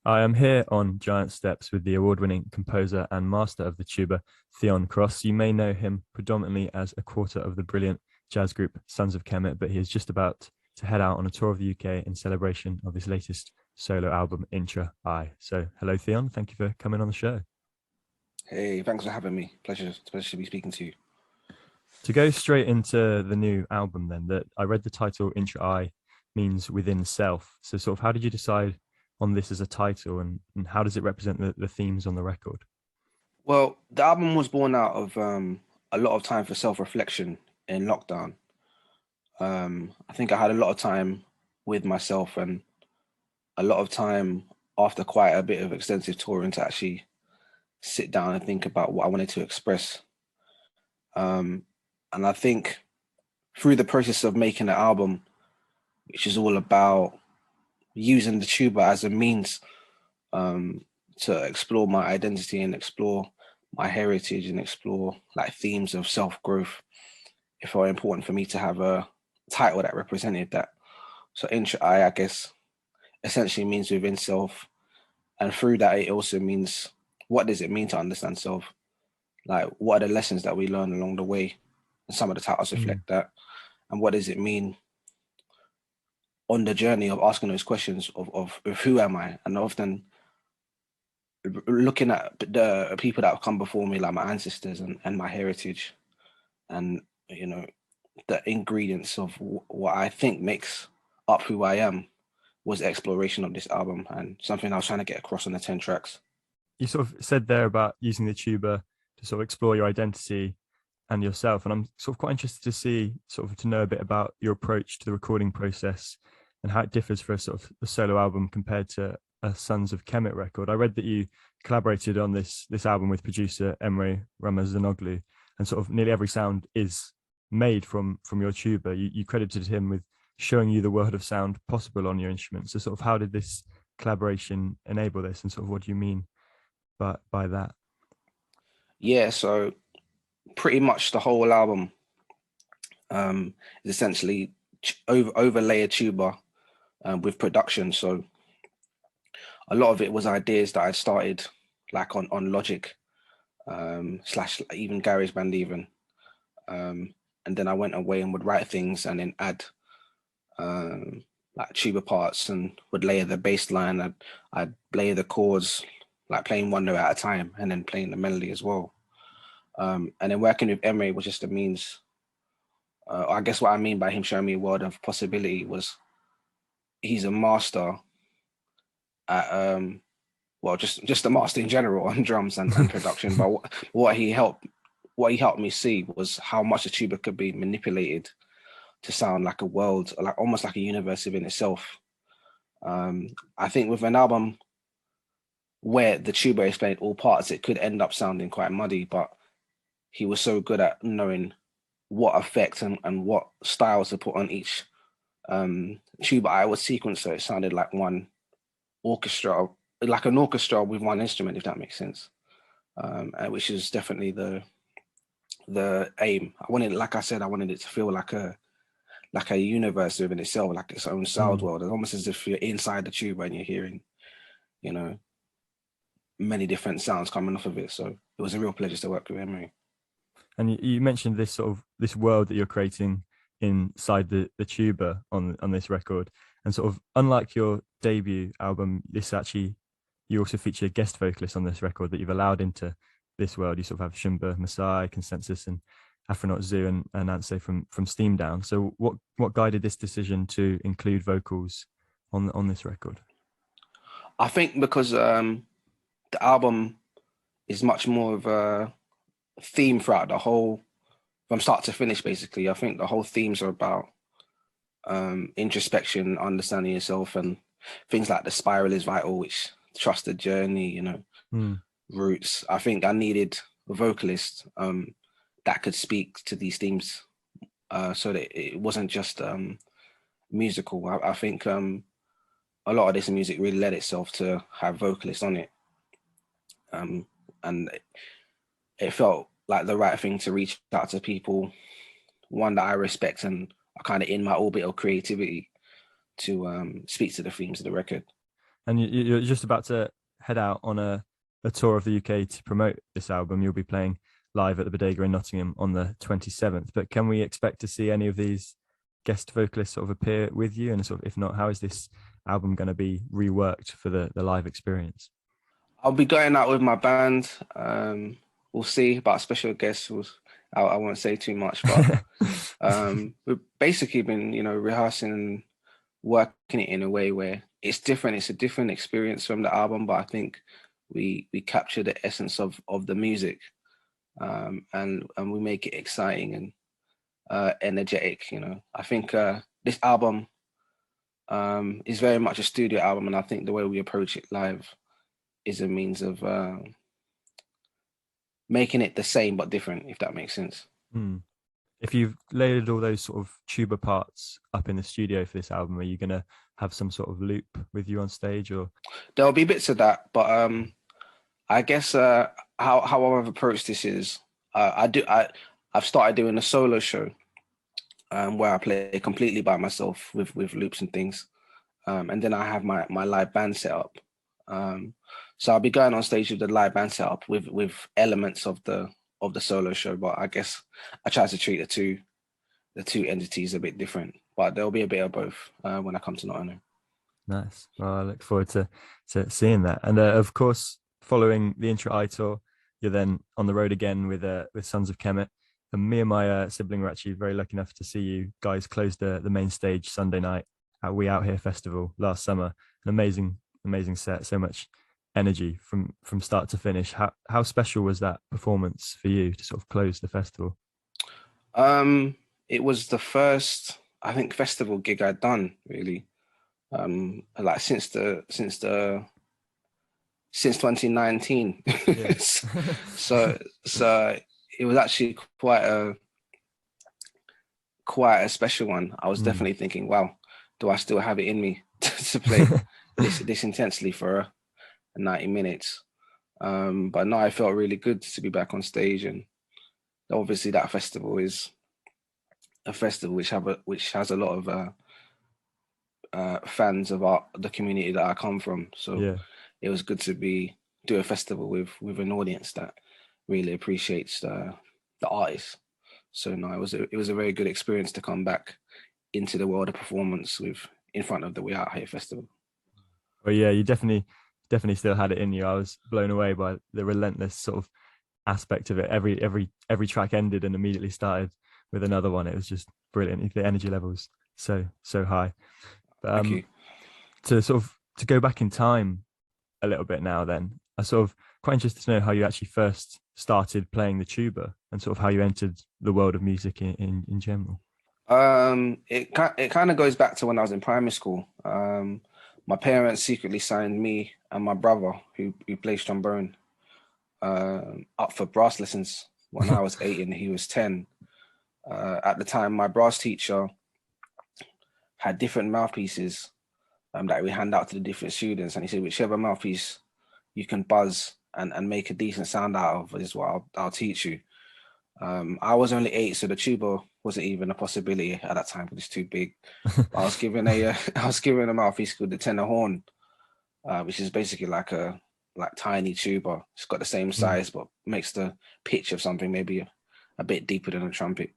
I am here on Giant Steps with the award-winning composer and master of the tuba, Theon Cross. You may know him predominantly as a quarter of the brilliant jazz group Sons of Kemet, but he is just about to head out on a tour of the UK in celebration of his latest solo album, Intra-I. So, hello, Theon. Thank you for coming on the show. Hey, thanks for having me. Pleasure to be speaking to you. To go straight into the new album, then, that I read the title Intra-I means within self. So, sort of, how did you decide on this as a title, and how does it represent the themes on the record? Well, the album was born out of a lot of time for self-reflection in lockdown. I think I had a lot of time with myself and a lot of time after quite a bit of extensive touring to actually sit down and think about what I wanted to express. Um, and I think through the process of making the album, which is all about using the tuba as a means um, to explore my identity and explore my heritage and explore like themes of self-growth, it felt important for me to have a title that represented that. So I guess, essentially means within self. And through that, it also means what does it mean to understand self? Like, what are the lessons that we learn along the way? And some of the titles Mm. reflect that. And what does it mean on the journey of asking those questions of who am I? And often looking at the people that have come before me, like my ancestors and my heritage, and you know the ingredients of what I think makes up who I am was exploration of this album and something I was trying to get across on the 10 tracks. You sort of said there about using the tuba to sort of explore your identity and yourself, and I'm sort of quite interested to see, sort of, to know a bit about your approach to the recording process and how it differs for a sort of a solo album compared to a Sons of Kemet record. I read that you collaborated on this album with producer Emre Ramazanoglu, and sort of nearly every sound is made from your tuba. You credited him with showing you the world of sound possible on your instrument. So, sort of, how did this collaboration enable this, and sort of what do you mean by that? Yeah, so pretty much the whole album is essentially overlay a tuba with production. So a lot of it was ideas that I started like on Logic slash even GarageBand even. And then I went away and would write things and then add like tuba parts and would layer the bass line. I'd layer the chords, like playing one note at a time and then playing the melody as well. And then working with Emery was just a means. I guess what I mean by him showing me a world of possibility was he's a master at well, just a master in general on drums and production. But what he helped me see was how much the tuba could be manipulated to sound like a world, like almost like a universe within itself. I think with an album where the tuba explained all parts, it could end up sounding quite muddy, but he was so good at knowing what effect and what styles to put on each tuba. I would sequence so it sounded like one orchestra, like an orchestra with one instrument, if that makes sense. Which is definitely the aim. I wanted, like I said, I wanted it to feel like a universe within itself, like its own sound Mm. world. It's almost as if you're inside the tuba and you're hearing, you know, many different sounds coming off of it. So it was a real pleasure to work with Emery. And you mentioned this sort of this world that you're creating inside the tuba on this record, and sort of unlike your debut album, this actually, you also feature guest vocalists on this record that you've allowed into this world. You sort of have Shumba Masai, Consensus, and Afronaut Zoo and Anse from Steam Down. So what guided this decision to include vocals on this record? I think because the album is much more of a theme throughout the whole, from start to finish, basically. I think the whole themes are about introspection, understanding yourself, and things like the spiral is vital, which trust the journey, Mm. roots. I think I needed a vocalist that could speak to these themes so that it wasn't just musical. I think a lot of this music really led itself to have vocalists on it. Um, and it felt like the right thing to reach out to people, one that I respect and are kind of in my orbit of creativity to speak to the themes of the record. And you're just about to head out on a tour of the UK to promote this album. You'll be playing live at the Bodega in Nottingham on the 27th. But can we expect to see any of these guest vocalists sort of appear with you? And sort of, if not, how is this album going to be reworked for the live experience? I'll be going out with my band. We'll see about special guests. I won't say too much, but we've basically been, rehearsing and working it in a way where it's different. It's a different experience from the album, but I think we capture the essence of the music, and we make it exciting and energetic. I think this album is very much a studio album, and I think the way we approach it live is a means of making it the same but different, if that makes sense. Mm. If you've layered all those sort of tuba parts up in the studio for this album, are you going to have some sort of loop with you on stage, or? There'll be bits of that, but I guess how I've approached this is I've started doing a solo show where I play completely by myself with loops and things, and then I have my live band set up. So I'll be going on stage with the live band set up with elements of the solo show, but I guess I try to treat the two entities a bit different. But there'll be a bit of both when I come to Nottingham. Nice. Well, I look forward to seeing that. And of course, following the Intra-I tour, you're then on the road again with Sons of Kemet. And me and my sibling were actually very lucky enough to see you guys close the main stage Sunday night at We Out Here Festival last summer. An amazing set, so much energy from start to finish. How special was that performance for you to sort of close the festival? It was the first, I think, festival gig I'd done, really. Like since 2019. Yeah. so it was actually quite a special one. I was definitely thinking, wow, do I still have it in me to play this intensely for 90 minutes? But no, I felt really good to be back on stage, and obviously that festival is a festival which has a lot of fans of the community that I come from. So yeah, it was good to do a festival with an audience that really appreciates the artist. So no, it was a very good experience to come back into the world of performance in front of the We Out Here Festival. well, yeah, you definitely still had it in you. I was blown away by the relentless sort of aspect of it. Every track ended and immediately started with another one. It was just brilliant. The energy levels so high. But, Thank you. to go back in time a little bit now, then I sort of quite interested to know how you actually first started playing the tuba and sort of how you entered the world of music in general. It kind of goes back to when I was in primary school. My parents secretly signed me and my brother, who plays trombone, up for brass lessons when I was 8 and he was 10. At the time, my brass teacher had different mouthpieces that we hand out to the different students, and he said, whichever mouthpiece you can buzz and make a decent sound out of is what I'll teach you. I was only 8, so the tuba wasn't even a possibility at that time because it's too big. I was given a mouthpiece called the tenor horn, which is basically like tiny tuba. It's got the same size, but makes the pitch of something maybe a bit deeper than a trumpet.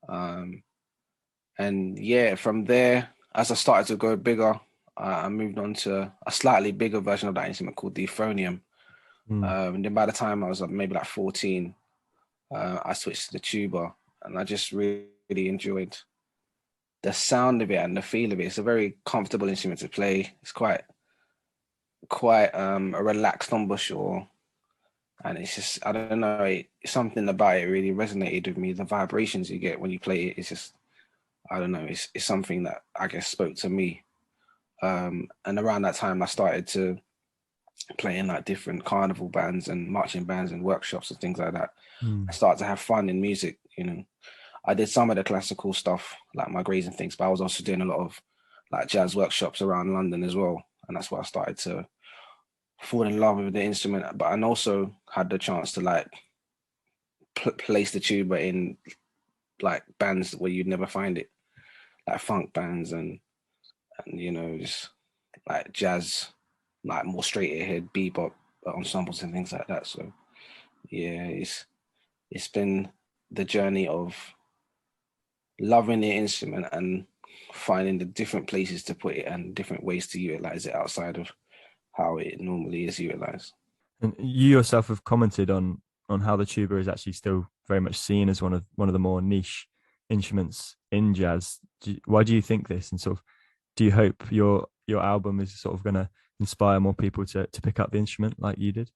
And yeah, from there, as I started to go bigger, I moved on to a slightly bigger version of that instrument called the euphonium. And then by the time I was maybe like 14, I switched to the tuba, and I just really enjoyed the sound of it and the feel of it. It's a very comfortable instrument to play. It's quite a relaxed embouchure, and it's just, I don't know, something about it really resonated with me. The vibrations you get when you play it, it's just, I don't know, it's something that I guess spoke to me. And around that time, I started to play in like different carnival bands and marching bands and workshops and things like that. I started to have fun in music. I did some of the classical stuff like my grades and things, but I was also doing a lot of like jazz workshops around London as well, and that's where I started to fall in love with the instrument. But I also had the chance to like place the tuba in like bands where you'd never find it, like funk bands and just like jazz like more straight ahead bebop ensembles and things like that. So yeah, it's been the journey of loving the instrument and finding the different places to put it and different ways to utilize it outside of how it normally is utilized. And you yourself have commented on how the tuba is actually still very much seen as one of the more niche instruments in jazz. Why do you think this? And sort of, do you hope your album is sort of going to inspire more people to pick up the instrument like you did?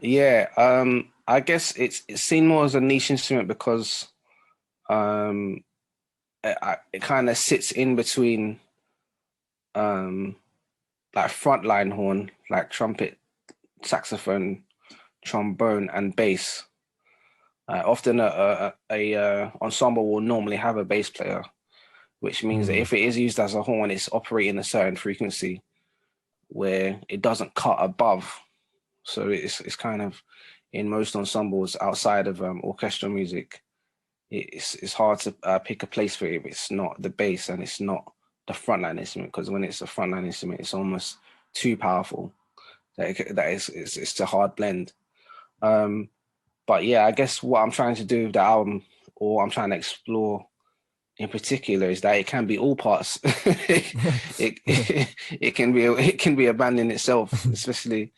Yeah, I guess it's seen more as a niche instrument because um, it kind of sits in between um, like frontline horn, like trumpet, saxophone, trombone, and bass. Often a ensemble will normally have a bass player, which means that Mm, if it is used as a horn, it's operating a certain frequency where it doesn't cut above. So it's kind of in most ensembles outside of orchestral music, it's hard to pick a place for it if it's not the bass and it's not the frontline instrument, because when it's a frontline instrument, it's almost too powerful. That is it's a hard blend. Um, but yeah, I guess what I'm trying to do with the album, or I'm trying to explore in particular, is that it can be all parts. It can be a band in itself, especially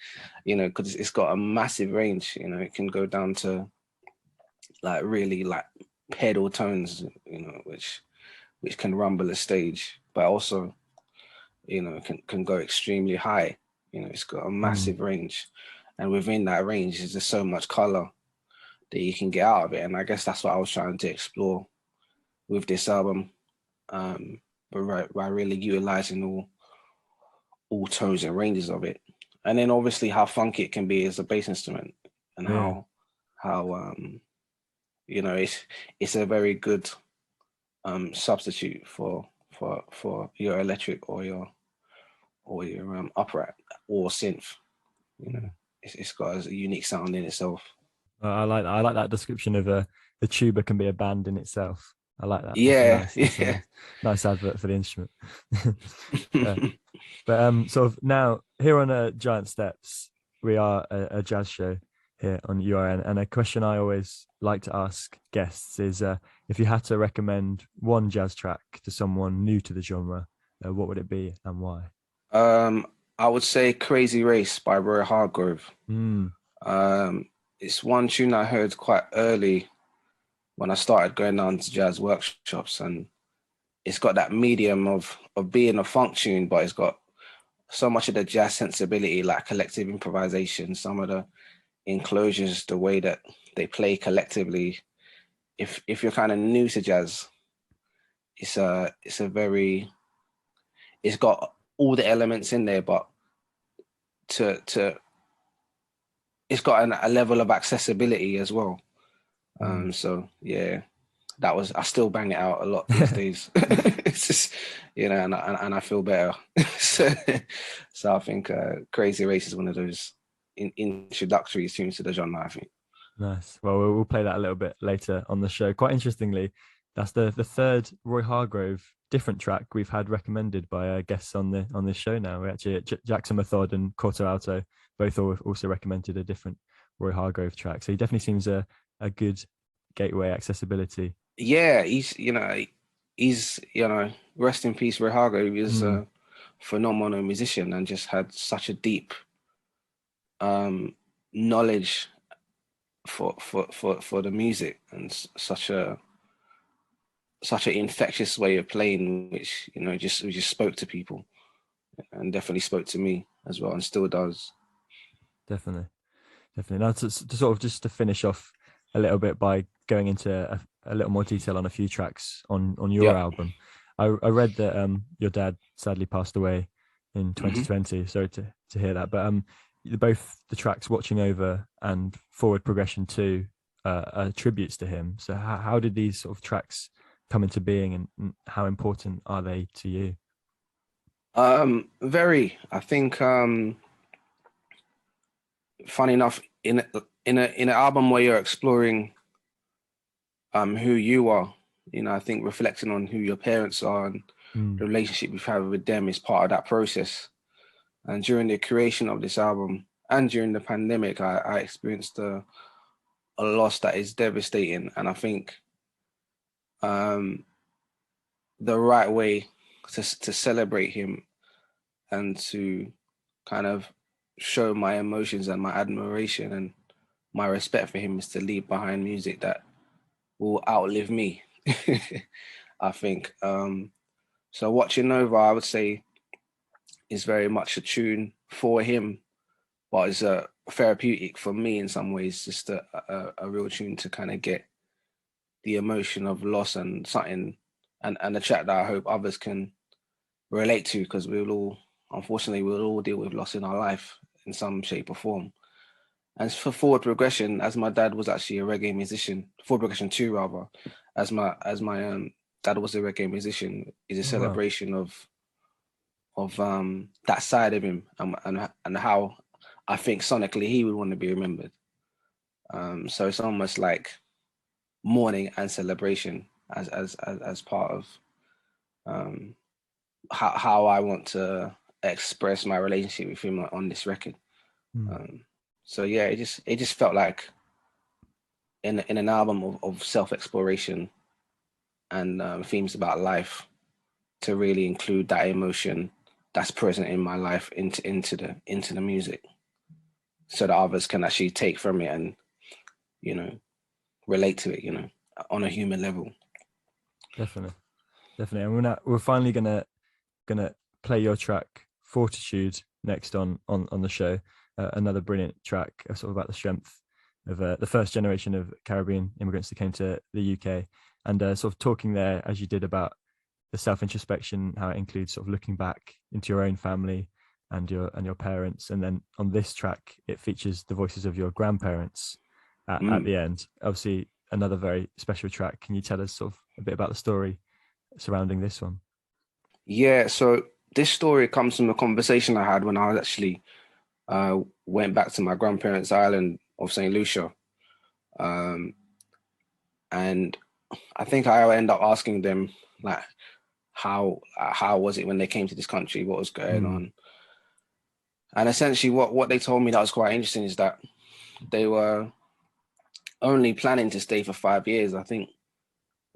because it's got a massive range. It can go down to like really like pedal tones, which can rumble a stage, but also can go extremely high. It's got a mm, massive range, and within that range, there's just so much color that you can get out of it. And I guess that's what I was trying to explore with this album, but by really utilizing all tones and ranges of it, and then obviously how funky it can be as a bass instrument, and yeah. how it's a very good substitute for your electric or your upright or synth. You know, Mm. it's got a unique sound in itself. I like that. I like that description of the tuba can be a band in itself. I like that. That's a Yeah, nice. That's a yeah. nice advert for the instrument. Yeah. But sort of now here on Giant Steps, we are a jazz show here on URN, and a question I always like to ask guests is, if you had to recommend one jazz track to someone new to the genre, what would it be and why? um, I would say "Crazy Race" by Roy Hargrove. Mm, It's one tune I heard quite early when I started going down to jazz workshops, and it's got that medium of being a funk tune, but it's got so much of the jazz sensibility, like collective improvisation, some of the enclosures, the way that they play collectively. If you're kind of new to jazz, it's a very it's got all the elements in there, but to it's got a level of accessibility as well. mm. So yeah, I still bang it out a lot these days. It's just and I feel better. so, so I think Crazy Race is one of those introductory tunes to the genre, I think. Nice. Well, we'll play that a little bit later on the show. Quite interestingly, that's the third Roy Hargrove different track we've had recommended by guests on this show now. We actually Jackson Method and Corto Alto both also recommended a different Roy Hargrove track. So he definitely seems a good gateway accessibility. Yeah, he's rest in peace, Rehago. He was Mm, a phenomenal musician and just had such a deep um knowledge for the music, and such an infectious way of playing, which just spoke to people, and definitely spoke to me as well, and still does. definitely. Definitely. Now, to sort of just to finish off a little bit by going into a little more detail on a few tracks on your Yeah. album. I read that your dad sadly passed away in Hmm. 2020. Sorry to hear that. But both the tracks "Watching Over" and "Forward Progression 2" are tributes to him. So how did these sort of tracks come into being, and how important are they to you? Very. I think funny enough, in an album where you're exploring who you are, I think reflecting on who your parents are and Mm, the relationship you've had with them is part of that process. And during the creation of this album and during the pandemic, I experienced a loss that is devastating. And I think the right way to celebrate him and to kind of show my emotions and my admiration and my respect for him is to leave behind music that will outlive me. I think. So Watching Over, I would say, is very much a tune for him, but it's a therapeutic for me in some ways, just a real tune to kind of get the emotion of loss and something, and a track that I hope others can relate to, because unfortunately, we'll all deal with loss in our life in some shape or form. And for Forward Progression, as my dad was actually a reggae musician, Forward Progression 2 rather, as my dad was a reggae musician, is a celebration of that side of him, and how I think sonically he would want to be remembered. So it's almost like mourning and celebration as part of how I want to express my relationship with him on this record. So yeah, it just felt like in an album of self-exploration and themes about life, to really include that emotion that's present in my life into the music, so that others can actually take from it and, you know, relate to it, you know, on a human level. Definitely. And we're finally gonna play your track Fortitude next on the show. Another brilliant track, sort of about the strength of the first generation of Caribbean immigrants that came to the UK, and sort of talking there, as you did, about the self-introspection, how it includes sort of looking back into your own family and your parents. And then on this track, it features the voices of your grandparents at the end. Obviously, another very special track. Can you tell us sort of a bit about the story surrounding this one? Yeah, so this story comes from a conversation I had when I was actually went back to my grandparents' island of St. Lucia. And I think I ended up asking them, like, how was it when they came to this country? What was going on? And essentially what they told me that was quite interesting is that they were only planning to stay for 5 years. I think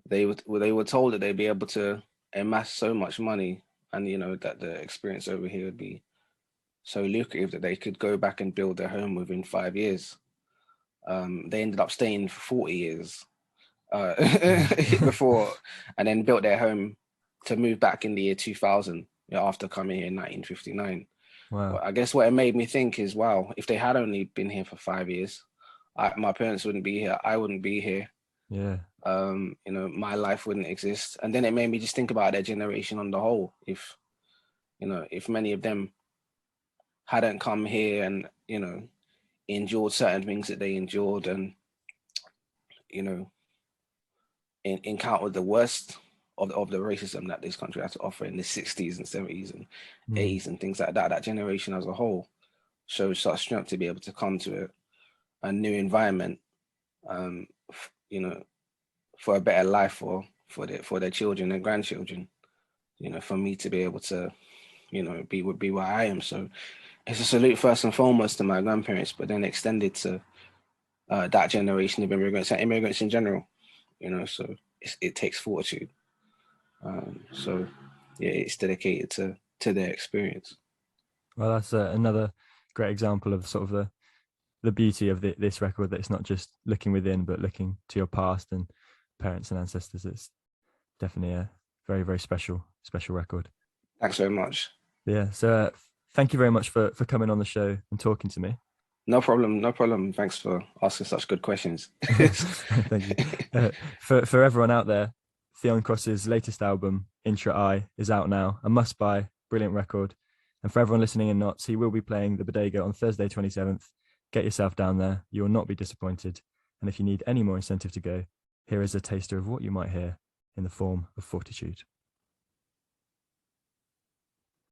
they were told that they'd be able to amass so much money, and, you know, that the experience over here would be so lucrative that they could go back and build their home within 5 years. They ended up staying for 40 years before, and then built their home to move back in the year 2000, you know, after coming here in 1959. Wow. Well, I guess what it made me think is, wow, if they had only been here for 5 years, my parents wouldn't be here. I wouldn't be here. Yeah. You know, my life wouldn't exist. And then it made me just think about their generation on the whole. If, you know, if many of them hadn't come here and, you know, endured certain things that they endured, and, you know, encountered the worst of the racism that this country had to offer in the 60s and 70s and 80s and things like that, that generation as a whole shows such strength to be able to come to a new environment, you know, for a better life for their children and grandchildren, you know, for me to be able to, you know, be where I am. So it's a salute first and foremost to my grandparents, but then extended to that generation of immigrants and immigrants in general, you know. So it takes fortitude. So yeah, it's dedicated to their experience. Well, that's another great example of sort of the beauty of this record, that it's not just looking within, but looking to your past and parents and ancestors. It's definitely a very, very special record. Thanks very much. Yeah. So thank you very much for coming on the show and talking to me. No problem. Thanks for asking such good questions. Thank you. For everyone out there, Theon Cross's latest album, Intra-I, is out now. A must-buy, brilliant record. And for everyone listening in Knots, he will be playing the Bodega on Thursday, 27th. Get yourself down there. You will not be disappointed. And if you need any more incentive to go, here is a taster of what you might hear in the form of Fortitude.